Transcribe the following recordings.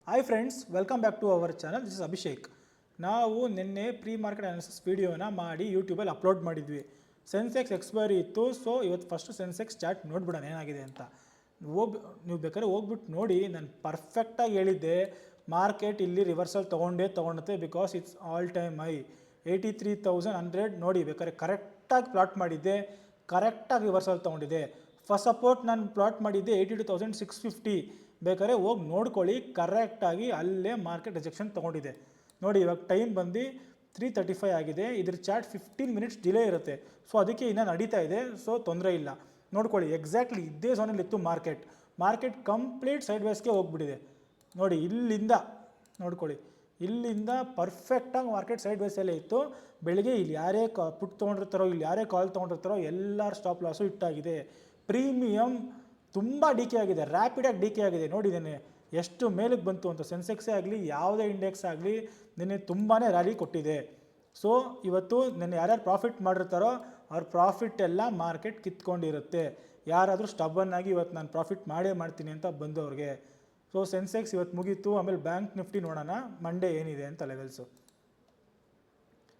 Hi friends, welcome back to our channel. This is Abhishek. ನಾವು ನಿನ್ನೆ pre market analysis ವಿಡಿಯೋನ ಮಾಡಿ ಯೂಟ್ಯೂಬಲ್ಲಿ ಅಪ್ಲೋಡ್ ಮಾಡಿದ್ವಿ. ಸೆನ್ಸೆಕ್ಸ್ ಎಕ್ಸ್ಪೈರಿ ಇತ್ತು, ಸೊ ಇವತ್ತು ಫಸ್ಟು ಸೆನ್ಸೆಕ್ಸ್ ಚಾರ್ಟ್ ನೋಡ್ಬಿಡೋಣ ಏನಾಗಿದೆ ಅಂತ. ನೀವು ಬೇಕಾದ್ರೆ ಹೋಗ್ಬಿಟ್ಟು ನೋಡಿ. ನಾನು ಪರ್ಫೆಕ್ಟಾಗಿ ಹೇಳಿದ್ದೆ, ಮಾರ್ಕೆಟ್ ಇಲ್ಲಿ ರಿವರ್ಸಲ್ ತೊಗೊಳುತ್ತೆ because it's all time high 83,100. ನೋಡಿ, ಬೇಕಾದ್ರೆ ಕರೆಕ್ಟಾಗಿ ಪ್ಲಾಟ್ ಮಾಡಿದ್ದೆ, ಕರೆಕ್ಟಾಗಿ ರಿವರ್ಸಲ್ ತೊಗೊಂಡಿದೆ. ಫಸ್ಟ್ ಸಪೋರ್ಟ್ ನಾನು ಪ್ಲಾಟ್ ಮಾಡಿದ್ದೆ 82,650. ಬೇಕಾದ್ರೆ ಹೋಗಿ ನೋಡ್ಕೊಳ್ಳಿ, ಕರೆಕ್ಟಾಗಿ ಅಲ್ಲೇ ಮಾರ್ಕೆಟ್ ರಿಜೆಕ್ಷನ್ ತೊಗೊಂಡಿದೆ. ನೋಡಿ, ಇವಾಗ ಟೈಮ್ ಬಂದು 3:35 ಆಗಿದೆ. ಇದ್ರ ಚಾರ್ಟ್ 15 ಮಿನಿಟ್ಸ್ ಡಿಲೇ ಇರುತ್ತೆ, ಸೊ ಅದಕ್ಕೆ ಇನ್ನೂ ನಡೀತಾ ಇದೆ, ಸೊ ತೊಂದರೆ ಇಲ್ಲ. ನೋಡ್ಕೊಳ್ಳಿ, ಎಕ್ಸಾಕ್ಟ್ಲಿ ಇದ್ದೇ ಝೋನಲ್ಲಿ ಇತ್ತು ಮಾರ್ಕೆಟ್ ಕಂಪ್ಲೀಟ್ ಸೈಡ್ ವೇಸ್ಗೆ ಹೋಗ್ಬಿಟ್ಟಿದೆ. ನೋಡಿ, ಇಲ್ಲಿಂದ ನೋಡ್ಕೊಳ್ಳಿ, ಇಲ್ಲಿಂದ ಪರ್ಫೆಕ್ಟಾಗಿ ಮಾರ್ಕೆಟ್ ಸೈಡ್ ವೇಸಲ್ಲೇ ಇತ್ತು. ಬೆಳಗ್ಗೆ ಇಲ್ಲಿ ಯಾರೇ ಪುಟ್ ತೊಗೊಂಡಿರ್ತಾರೋ, ಇಲ್ಲಿ ಯಾರೇ ಕಾಲ್ ತೊಗೊಂಡಿರ್ತಾರೋ ಎಲ್ಲರ ಸ್ಟಾಪ್ ಲಾಸು ಇಟ್ಟಾಗಿದೆ. ಪ್ರೀಮಿಯಮ್ ತುಂಬ ಡಿ ಕೆ ಆಗಿದೆ, ರ್ಯಾಪಿಡಾಗಿ ಡಿ ಕೆ ಆಗಿದೆ. ನೋಡಿದ್ದೇನೆ ಎಷ್ಟು ಮೇಲಕ್ಕೆ ಬಂತು ಅಂತ. ಸೆನ್ಸೆಕ್ಸೇ ಆಗಲಿ, ಯಾವುದೇ ಇಂಡೆಕ್ಸ್ ಆಗಲಿ ನಿನ್ನೆ ತುಂಬಾ ರ್ಯಾಲಿ ಕೊಟ್ಟಿದೆ. ಸೊ ಇವತ್ತು ನಿನ್ನೆ ಯಾರ್ಯಾರು ಪ್ರಾಫಿಟ್ ಮಾಡಿರ್ತಾರೋ ಅವ್ರ ಪ್ರಾಫಿಟ್ ಎಲ್ಲ ಮಾರ್ಕೆಟ್ ಕಿತ್ಕೊಂಡಿರುತ್ತೆ. ಯಾರಾದರೂ ಸ್ಟಬ್ಬನ್ನಾಗಿ ಇವತ್ತು ನಾನು ಪ್ರಾಫಿಟ್ ಮಾಡೇ ಮಾಡ್ತೀನಿ ಅಂತ ಬಂದವ್ರಿಗೆ. ಸೊ ಸೆನ್ಸೆಕ್ಸ್ ಇವತ್ತು ಮುಗೀತು. ಆಮೇಲೆ ಬ್ಯಾಂಕ್ ನಿಫ್ಟಿ ನೋಡೋಣ ಮಂಡೇ ಏನಿದೆ ಅಂತ levels.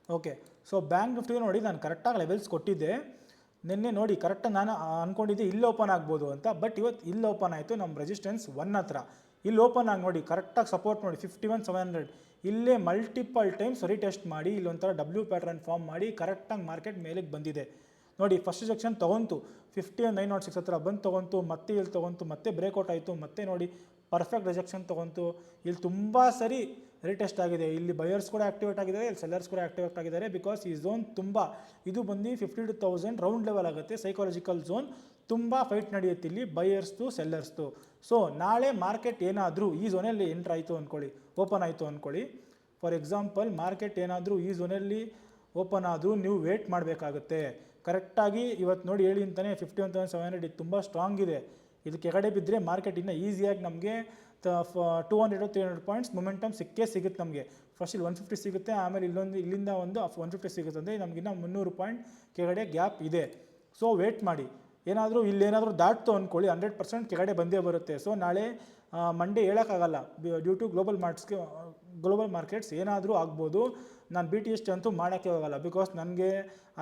Okay, so bank Nifty ನೋಡಿ, ನಾನು ಕರೆಕ್ಟಾಗಿ ಲೆವೆಲ್ಸ್ ಕೊಟ್ಟಿದ್ದೆ ನಿನ್ನೆ. ನೋಡಿ, ಕರೆಕ್ಟಾಗಿ ನಾನು ಅಂದ್ಕೊಂಡಿದ್ದೆ ಇಲ್ಲಿ ಓಪನ್ ಆಗ್ಬೋದು ಅಂತ, ಬಟ್ ಇವತ್ತು ಇಲ್ಲಿ ಓಪನ್ ಆಯಿತು ನಮ್ಮ ರೆಸಿಸ್ಟೆನ್ಸ್ 1 ಹತ್ರ. ಇಲ್ಲಿ ಓಪನ್ ಆಗಿ ನೋಡಿ, ಕರೆಕ್ಟಾಗಿ ಸಪೋರ್ಟ್ ನೋಡಿ 51,700. ಇಲ್ಲೇ ಮಲ್ಟಿಪಲ್ ಟೈಮ್ಸ್ ರೀಟೆಸ್ಟ್ ಮಾಡಿ ಇಲ್ಲೊಂಥರ ಡಬ್ಲ್ಯೂ ಪ್ಯಾಟ್ರನ್ ಫಾರ್ಮ್ ಮಾಡಿ ಕರೆಕ್ಟಾಗಿ ಮಾರ್ಕೆಟ್ ಮೇಲೆಗೆ ಬಂದಿದೆ. ನೋಡಿ, ಫಸ್ಟ್ ಸೆಕ್ಷನ್ ತೊಗೊಂತು 51,906 ಹತ್ರ ಬಂದು ತೊಗೊಂತು, ಮತ್ತೆ ಇಲ್ಲಿ ತೊಗೊಂತು, ಮತ್ತೆ ಬ್ರೇಕ್ಔಟ್ ಆಯಿತು, ಮತ್ತೆ ನೋಡಿ ಪರ್ಫೆಕ್ಟ್ ರಿಜೆಕ್ಷನ್ ತೊಗೊಂತು. ಇಲ್ಲಿ ತುಂಬ ಸರಿ ರೀಟೆಸ್ಟ್ ಆಗಿದೆ. ಇಲ್ಲಿ ಬಯರ್ಸ್ ಕೂಡ ಆ್ಯಕ್ಟಿವೇಟ್ ಆಗಿದ್ದಾರೆ, ಇಲ್ಲಿ ಸೆಲ್ಲರ್ಸ್ ಕೂಡ ಆ್ಯಕ್ಟಿವೇಟ್ ಆಗಿದ್ದಾರೆ. ಬಿಕಾಸ್ ಈ ಝೋನ್ ತುಂಬ, ಇದು ಬಂದು 52,000 ರೌಂಡ್ ಲೆವೆಲ್ ಆಗುತ್ತೆ. ಸೈಕಾಲಜಿಕಲ್ ಝೋನ್ ತುಂಬ ಫೈಟ್ ನಡೆಯುತ್ತೆ ಇಲ್ಲಿ ಬಯರ್ಸ್ದು ಸೆಲ್ಲರ್ಸ್ದು. ಸೊ ನಾಳೆ ಮಾರ್ಕೆಟ್ ಏನಾದರೂ ಈ ಝೋನಲ್ಲಿ ಎಂಟ್ರ್ ಆಯಿತು ಅಂದ್ಕೊಳ್ಳಿ, ಓಪನ್ ಆಯಿತು ಅಂದ್ಕೊಳ್ಳಿ. ಫಾರ್ ಎಕ್ಸಾಂಪಲ್, ಮಾರ್ಕೆಟ್ ಏನಾದರೂ ಈ ಝೋನಲ್ಲಿ ಓಪನ್ ಆದರೂ ನೀವು ವೇಟ್ ಮಾಡಬೇಕಾಗುತ್ತೆ. ಕರೆಕ್ಟಾಗಿ ಇವತ್ತು ನೋಡಿ ಹೇಳಿ ಅಂತಾನೆ 51,700 ಇದು ತುಂಬ ಸ್ಟ್ರಾಂಗ್ ಇದೆ. ಇದು ಕೆಳಗಡೆ ಬಿದ್ದರೆ ಮಾರ್ಕೆಟ್ ಇನ್ನೂ ಈಸಿಯಾಗಿ ನಮಗೆ 200-300 ಪಾಯಿಂಟ್ಸ್ ಮೊಮೆಂಟಮ್ ಸಿಗುತ್ತೆ ನಮಗೆ. ಫಸ್ಟ್ ಇಲ್ಲಿ 150 ಸಿಗುತ್ತೆ, ಆಮೇಲೆ ಇಲ್ಲಿಂದ ಒಂದು 150 ಸಿಗುತ್ತೆ. ಅಂದರೆ ನಮಗಿನ್ನ 300 ಪಾಯಿಂಟ್ ಕೆಳಗಡೆ ಗ್ಯಾಪ್ ಇದೆ. ಸೊ ವೇಟ್ ಮಾಡಿ. ಏನಾದರೂ ಇಲ್ಲೇನಾದರೂ ದಾಟ್ತು ಅಂದ್ಕೊಳ್ಳಿ, 100% ಕೆಳಗಡೆ ಬಂದೇ ಬರುತ್ತೆ. ಸೊ ನಾಳೆ ಮಂಡೇ ಹೇಳೋಕ್ಕಾಗಲ್ಲ, ಡ್ಯೂ ಟು ಗ್ಲೋಬಲ್ ಮಾರ್ಕೆಟ್ಸ್ ಏನಾದರೂ ಆಗ್ಬೋದು. ನಾನು BTS ಅಂತೂ ಮಾಡೋಕ್ಕೆ ಹೋಗಲ್ಲ, ಬಿಕಾಸ್ ನನಗೆ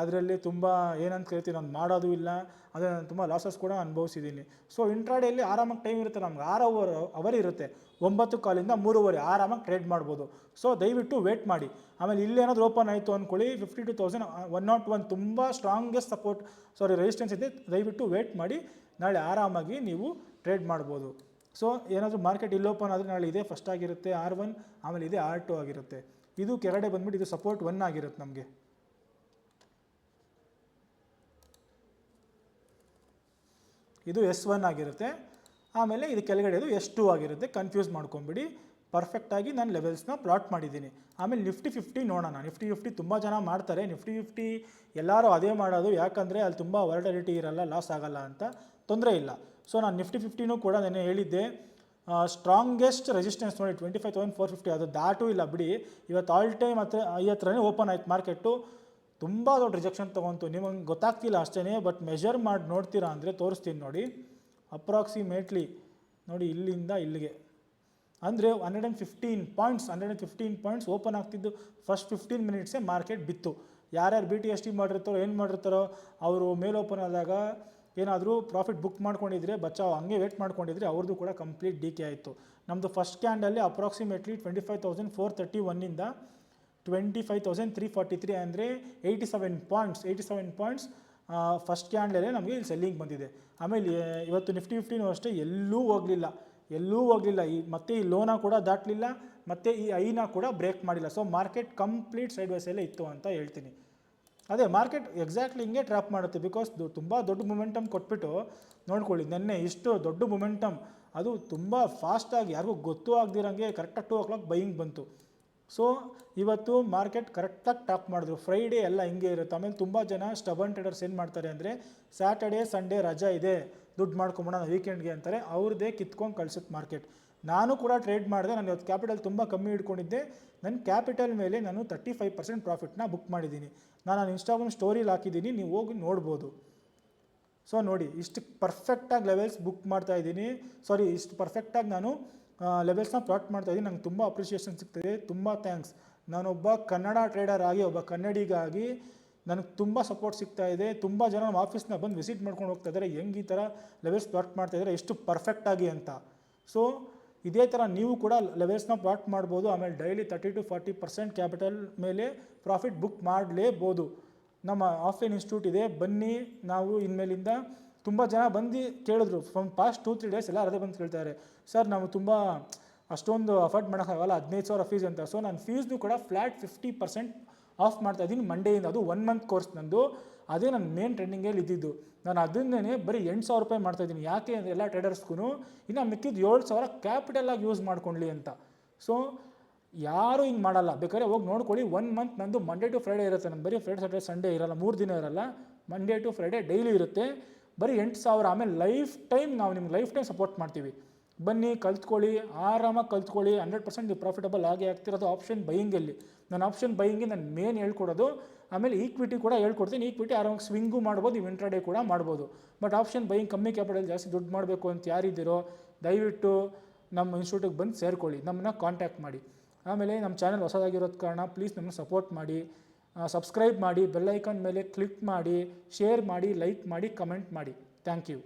ಅದರಲ್ಲಿ ತುಂಬ ಏನಂತ ಕೇಳ್ತೀನಿ, ನಾನು ಮಾಡೋದು ಇಲ್ಲ. ಅದೇ ನಾನು ತುಂಬ ಲಾಸಸ್ ಕೂಡ ಅನುಭವಿಸಿದ್ದೀನಿ. ಸೊ ಇಂಟ್ರಾಡೇಲಿ ಆರಾಮಾಗಿ ಟೈಮ್ ಇರುತ್ತೆ, ನಮ್ಗೆ 6 ಅವರ್ ಇರುತ್ತೆ. 9 ಕಾಲಿಂದ 3:30 ಆರಾಮಾಗಿ ಟ್ರೇಡ್ ಮಾಡ್ಬೋದು. ಸೊ ದಯವಿಟ್ಟು ವೇಟ್ ಮಾಡಿ. ಆಮೇಲೆ ಇಲ್ಲೇನಾದರೂ ಓಪನ್ ಆಯಿತು ಅಂದ್ಕೊಳ್ಳಿ, 52,101 ತುಂಬ ಸ್ಟ್ರಾಂಗೆಸ್ಟ್ ರೆಸಿಸ್ಟೆನ್ಸ್ ಇದೆ. ದಯವಿಟ್ಟು ವೇಟ್ ಮಾಡಿ, ನಾಳೆ ಆರಾಮಾಗಿ ನೀವು ಟ್ರೇಡ್ ಮಾಡ್ಬೋದು. ಸೊ ಏನಾದರೂ ಮಾರ್ಕೆಟ್ ಇಲ್ಲಿ ಓಪನ್ ಆದರೆ ನಾಳೆ ಇದೆ ಫಸ್ಟ್ ಆಗಿರುತ್ತೆ R1, ಆಮೇಲೆ ಇದೆ R2 ಆಗಿರುತ್ತೆ. ಇದು ಕೆಳಗಡೆ ಬಂದ್ಬಿಟ್ಟು ಇದು ಸಪೋರ್ಟ್ 1 ಆಗಿರುತ್ತೆ ನಮಗೆ. ಇದು S1 ಆಗಿರುತ್ತೆ, ಆಮೇಲೆ ಇದು ಕೆಳಗಡೆ ಇದು S2 ಆಗಿರುತ್ತೆ. ಕನ್ಫ್ಯೂಸ್ ಮಾಡ್ಕೊಂಬಿಡಿ. ಪರ್ಫೆಕ್ಟಾಗಿ ನಾನು ಲೆವೆಲ್ಸ್ನ ಪ್ಲಾಟ್ ಮಾಡಿದ್ದೀನಿ. ಆಮೇಲೆ ನಿಫ್ಟಿ 50 ನೋಡೋಣ. ನಿಫ್ಟಿ 50 ತುಂಬ ಜನ ಮಾಡ್ತಾರೆ. ನಿಫ್ಟಿ 50 ಎಲ್ಲರೂ ಅದೇ ಮಾಡೋದು, ಯಾಕಂದರೆ ಅಲ್ಲಿ ತುಂಬ ವಾಲಟಿಲಿಟಿ ಇರಲ್ಲ, ಲಾಸ್ ಆಗಲ್ಲ ಅಂತ. ತೊಂದರೆ ಇಲ್ಲ. ಸೊ ನಾನು ನಿಫ್ಟಿ 50ನೂ ಕೂಡ ನೆನ್ನೆ ಹೇಳಿದ್ದೆ, ಸ್ಟ್ರಾಂಗೆಸ್ಟ್ ರೆಸಿಸ್ಟೆನ್ಸ್ ನೋಡಿ 25,450. ಅದು ದಾಟೂ ಇಲ್ಲ ಬಿಡಿ. ಇವತ್ತು ಆಲ್ ಟೈಮ್ ಹತ್ರನೇ ಓಪನ್ ಆಯ್ತು ಮಾರ್ಕೆಟು. ತುಂಬ ದೊಡ್ಡ ರಿಜೆಕ್ಷನ್ ತೊಗೊಂತು. ನಿಮಗೆ ಗೊತ್ತಾಗ್ತಿಲ್ಲ ಅಷ್ಟೇ, ಬಟ್ ಮೆಷರ್ ಮಾಡಿ ನೋಡ್ತೀರಾ ಅಂದರೆ ತೋರಿಸ್ತೀನಿ ನೋಡಿ. ಅಪ್ರಾಕ್ಸಿಮೇಟ್ಲಿ ನೋಡಿ, ಇಲ್ಲಿಂದ ಇಲ್ಲಿಗೆ ಅಂದರೆ 115 ಪಾಯಿಂಟ್ಸ್ ಓಪನ್ ಆಗ್ತಿದ್ದು ಫಸ್ಟ್ 15 ಮಿನಿಟ್ಸೇ ಮಾರ್ಕೆಟ್ ಬಿತ್ತು. ಯಾರ್ಯಾರು BTS ಮಾಡಿರ್ತಾರೋ ಏನು ಮಾಡಿರ್ತಾರೋ ಅವರು ಮೇಲೆ ಓಪನ್ ಆದಾಗ ಏನಾದರೂ ಪ್ರಾಫಿಟ್ ಬುಕ್ ಮಾಡ್ಕೊಂಡಿದ್ರೆ ಬಚಾವ್, ಹಂಗೆ ವೇಟ್ ಮಾಡ್ಕೊಂಡಿದ್ರೆ ಅವ್ರದ್ದು ಕೂಡ ಕಂಪ್ಲೀಟ್ ಡಿ ಕೆ ಆಯಿತು. ನಮ್ಮದು ಫಸ್ಟ್ ಕ್ಯಾಂಡಲ್ಲಿ ಅಪ್ರಾಕ್ಸಿಮೇಟ್ಲಿ 25,431ಇಂದ 25,343 ಅಂದರೆ 87 ಪಾಯಿಂಟ್ಸ್ ಫಸ್ಟ್ ಕ್ಯಾಂಡಲೇ ನಮಗೆ ಇಲ್ಲಿ ಸೆಲ್ಲಿಂಗ್ ಬಂದಿದೆ. ಆಮೇಲೆ ಇವತ್ತು ನಿಫ್ಟಿ 50ನೂ ಅಷ್ಟೇ ಎಲ್ಲೂ ಹೋಗಲಿಲ್ಲ. ಮತ್ತೆ ಈ ಲೋನ ಕೂಡ ದಾಟಲಿಲ್ಲ, ಮತ್ತು ಈ ಐನ ಕೂಡ ಬ್ರೇಕ್ ಮಾಡಿಲ್ಲ. ಸೊ ಮಾರ್ಕೆಟ್ ಕಂಪ್ಲೀಟ್ ಸೈಡ್ ವೇಸಲ್ಲೇ ಇತ್ತು ಅಂತ ಹೇಳ್ತೀನಿ. ಅದೇ ಮಾರ್ಕೆಟ್ ಎಕ್ಸಾಕ್ಟ್ಲಿ ಹಿಂಗೆ ಟ್ರ್ಯಾಪ್ ಮಾಡುತ್ತೆ. ಬಿಕಾಸ್ ತುಂಬ ದೊಡ್ಡ ಮೊಮೆಂಟಮ್ ಕೊಟ್ಬಿಟ್ಟು ನೋಡ್ಕೊಳ್ಳಿ, ನೆನ್ನೆ ಇಷ್ಟು ದೊಡ್ಡ ಮೊಮೆಂಟಮ್, ಅದು ತುಂಬ ಫಾಸ್ಟಾಗಿ ಯಾರಿಗೂ ಗೊತ್ತೂ ಆಗದಿರಂಗೆ ಕರೆಕ್ಟಾಗಿ 2 o'clock ಬೈಯಿಂಗ್ ಬಂತು. ಸೊ ಇವತ್ತು ಮಾರ್ಕೆಟ್ ಕರೆಕ್ಟಾಗಿ ಟಾಪ್ ಮಾಡಿದ್ರು. ಫ್ರೈಡೇ ಎಲ್ಲ ಹಿಂಗೆ ಇರುತ್ತೆ. ಆಮೇಲೆ ತುಂಬ ಜನ ಸ್ಟಬನ್ ಟ್ರೇಡರ್ಸ್ ಏನು ಮಾಡ್ತಾರೆ ಅಂದರೆ, ಸ್ಯಾಟರ್ಡೇ ಸಂಡೇ ರಜಾ ಇದೆ, ದುಡ್ಡು ಮಾಡ್ಕೊಂಬೋಣ ವೀಕೆಂಡ್ಗೆ ಅಂತಾರೆ. ಅವ್ರದ್ದೇ ಕಿತ್ಕೊಂಡು ಕಳ್ಸುತ್ತೆ ಮಾರ್ಕೆಟ್. ನಾನು ಕೂಡ ಟ್ರೇಡ್ ಮಾಡಿದೆ. ನಾನು ಇವತ್ತು ಕ್ಯಾಪಿಟಲ್ ತುಂಬ ಕಮ್ಮಿ ಇಟ್ಕೊಂಡಿದ್ದೆ. ನನ್ನ ಕ್ಯಾಪಿಟಲ್ ಮೇಲೆ ನಾನು 35% ಪ್ರಾಫಿಟ್ನ ಬುಕ್ ಮಾಡಿದ್ದೀನಿ. ನಾನು ಇನ್ಸ್ಟಾಗ್ರಾಮ್ ಸ್ಟೋರಿಲಿ ಹಾಕಿದ್ದೀನಿ, ನೀವು ಹೋಗಿ ನೋಡ್ಬೋದು. ಸೊ ನೋಡಿ, ಇಷ್ಟು ಪರ್ಫೆಕ್ಟಾಗಿ ಲೆವೆಲ್ಸ್ ಬುಕ್ ಮಾಡ್ತಾಯಿದ್ದೀನಿ. ಇಷ್ಟು ಪರ್ಫೆಕ್ಟಾಗಿ ನಾನು ಲೆವೆಲ್ಸ್ನ ಪ್ಲಾಟ್ ಮಾಡ್ತಾ ಇದ್ದೀನಿ. ನಂಗೆ ತುಂಬ ಅಪ್ರಿಷಿಯೇಷನ್ ಸಿಗ್ತಿದೆ, ತುಂಬ ಥ್ಯಾಂಕ್ಸ್. ನಾನೊಬ್ಬ ಕನ್ನಡ ಟ್ರೇಡರ್ ಆಗಿ, ಒಬ್ಬ ಕನ್ನಡಿಗಾಗಿ ನನಗೆ ತುಂಬ ಸಪೋರ್ಟ್ ಸಿಗ್ತಾ ಇದೆ. ತುಂಬ ಜನ ನಮ್ಮ ಆಫೀಸ್ನ ಬಂದು ವಿಸಿಟ್ ಮಾಡ್ಕೊಂಡು ಹೋಗ್ತಾ ಇದ್ದಾರೆ, ಹೆಂಗೆ ಈ ಥರ ಲೆವೆಲ್ಸ್ ಪ್ಲಾಟ್ ಮಾಡ್ತಾ ಇದ್ದಾರೆ ಎಷ್ಟು ಪರ್ಫೆಕ್ಟಾಗಿ ಅಂತ. ಸೊ ಇದೇ ಥರ ನೀವು ಕೂಡ ಲೆವೆಲ್ಸ್ನ ಪ್ಲಾಟ್ ಮಾಡ್ಬೋದು. ಆಮೇಲೆ ಡೈಲಿ 30-40% ಕ್ಯಾಪಿಟಲ್ ಮೇಲೆ ಪ್ರಾಫಿಟ್ ಬುಕ್ ಮಾಡಲೇಬೋದು. ನಮ್ಮ ಆಫ್ಲೈನ್ ಇನ್ಸ್ಟಿಟ್ಯೂಟ್ ಇದೆ, ಬನ್ನಿ. ನಾವು ಇನ್ಮೇಲಿಂದ ತುಂಬ ಜನ ಬಂದು ಕೇಳಿದ್ರು, ಫ್ರಮ್ ಪಾಸ್ಟ್ 2-3 ಡೇಸ್ ಎಲ್ಲ ಅದೇ ಬಂದು ಕೇಳ್ತಾರೆ, ಸರ್ ನಾವು ತುಂಬ ಅಷ್ಟೊಂದು ಅಫೋರ್ಡ್ ಮಾಡೋಕ್ಕಾಗಲ್ಲ, 15,000 ಫೀಸ್ ಅಂತ. ಸೊ ನಾನು ಫೀಸ್ನು ಕೂಡ ಫ್ಲ್ಯಾಟ್ 50% ಆಫ್ ಮಾಡ್ತಾಯಿದ್ದೀನಿ ಮಂಡೆಯಿಂದ. ಅದು 1 ಮಂತ್ ಕೋರ್ಸ್ ನಂದು, ಅದೇ ನನ್ನ ಮೇನ್ ಟ್ರೆಂಡಿಂಗಲ್ಲಿ ಇದ್ದಿದ್ದು. ನಾನು ಅದನ್ನೇ ಬರೀ 8,000 ರೂಪಾಯಿ ಮಾಡ್ತಾಯಿದ್ದೀನಿ. ಯಾಕೆ ಅಂದರೆ ಎಲ್ಲ ಟ್ರೇಡರ್ಸ್ಗೂ ಇನ್ನು ಮಿಕ್ಕಿದ್ದು 7,000 ಕ್ಯಾಪಿಟಲಾಗಿ ಯೂಸ್ ಮಾಡ್ಕೊಳ್ಳಿ ಅಂತ. ಸೊ ಯಾರೂ ಹಿಂಗೆ ಮಾಡಲ್ಲ, ಬೇಕಾದ್ರೆ ಹೋಗಿ ನೋಡ್ಕೊಳ್ಳಿ. 1 ಮಂತ್ ನಂದು ಮಂಡೇ ಟು ಫ್ರೈಡೇ ಇರುತ್ತೆ. ನಾನು ಬರೀ ಫ್ರೈಡೆ ಸ್ಯಾಟರ್ಡೆ ಸಂಡೇ ಇರಲ್ಲ, 3 ದಿನ ಇರಲ್ಲ, ಮಂಡೇ ಟು ಫ್ರೈಡೇ ಡೈಲಿ ಇರುತ್ತೆ. ಬರೀ 8,000. ಆಮೇಲೆ ಲೈಫ್ ಟೈಮ್ ನಾವು ನಿಮ್ಗೆ ಲೈಫ್ ಟೈಮ್ ಸಪೋರ್ಟ್ ಮಾಡ್ತೀವಿ. ಬನ್ನಿ, ಕಲ್ತ್ಕೊಳ್ಳಿ, ಆರಾಮಾಗಿ ಕಲ್ತ್ಕೊಳ್ಳಿ. 100% ನೀವು ಪ್ರಾಫಿಟಬಲ್ ಆಗಿ ಆಗ್ತಿರೋದು ಆಪ್ಷನ್ ಬೈಯಿಂಗಲ್ಲಿ. ನಾನು ಆಪ್ಷನ್ ಬೈಯಿಂಗ್ಗೆ ನಾನು ಮೇನ್ ಹೇಳ್ಕೊಡೋದು. ಆಮೇಲೆ ಈಕ್ವಿಟಿ ಕೂಡ ಹೇಳ್ಕೊಡ್ತೀನಿ. ಈಕ್ವಿಟಿ ಆರಾಮಾಗಿ ಸ್ವಿಂಗು ಮಾಡ್ಬೋದು, ನೀವು ಇಂಟ್ರಾಡೇ ಕೂಡ ಮಾಡ್ಬೋದು. ಬಟ್ ಆಪ್ಷನ್ ಬೈಯಿಂಗ್ ಕಮ್ಮಿ ಕ್ಯಾಪಿಟಲ್ ಜಾಸ್ತಿ ದುಡ್ಡು ಮಾಡಬೇಕು ಅಂತ ಯಾರಿದ್ದೀರೋ ದಯವಿಟ್ಟು ನಮ್ಮ ಇನ್ಸ್ಟಿಟ್ಯೂಟಿಗೆ ಬಂದು ಸೇರ್ಕೊಳ್ಳಿ, ನಮ್ಮನ್ನ ಕಾಂಟ್ಯಾಕ್ಟ್ ಮಾಡಿ. ಆಮೇಲೆ ನಮ್ಮ ಚಾನಲ್ ಹೊಸದಾಗಿರೋದು ಕಾರಣ ಪ್ಲೀಸ್ ನಮ್ಮನ್ನು ಸಪೋರ್ಟ್ ಮಾಡಿ, ಸಬ್ಸ್ಕ್ರೈಬ್ ಮಾಡಿ, ಬೆಲ್ ಐಕಾನ್ ಮೇಲೆ ಕ್ಲಿಕ್ ಮಾಡಿ, ಶೇರ್ ಮಾಡಿ, ಲೈಕ್ ಮಾಡಿ, ಕಮೆಂಟ್ ಮಾಡಿ. Thank you.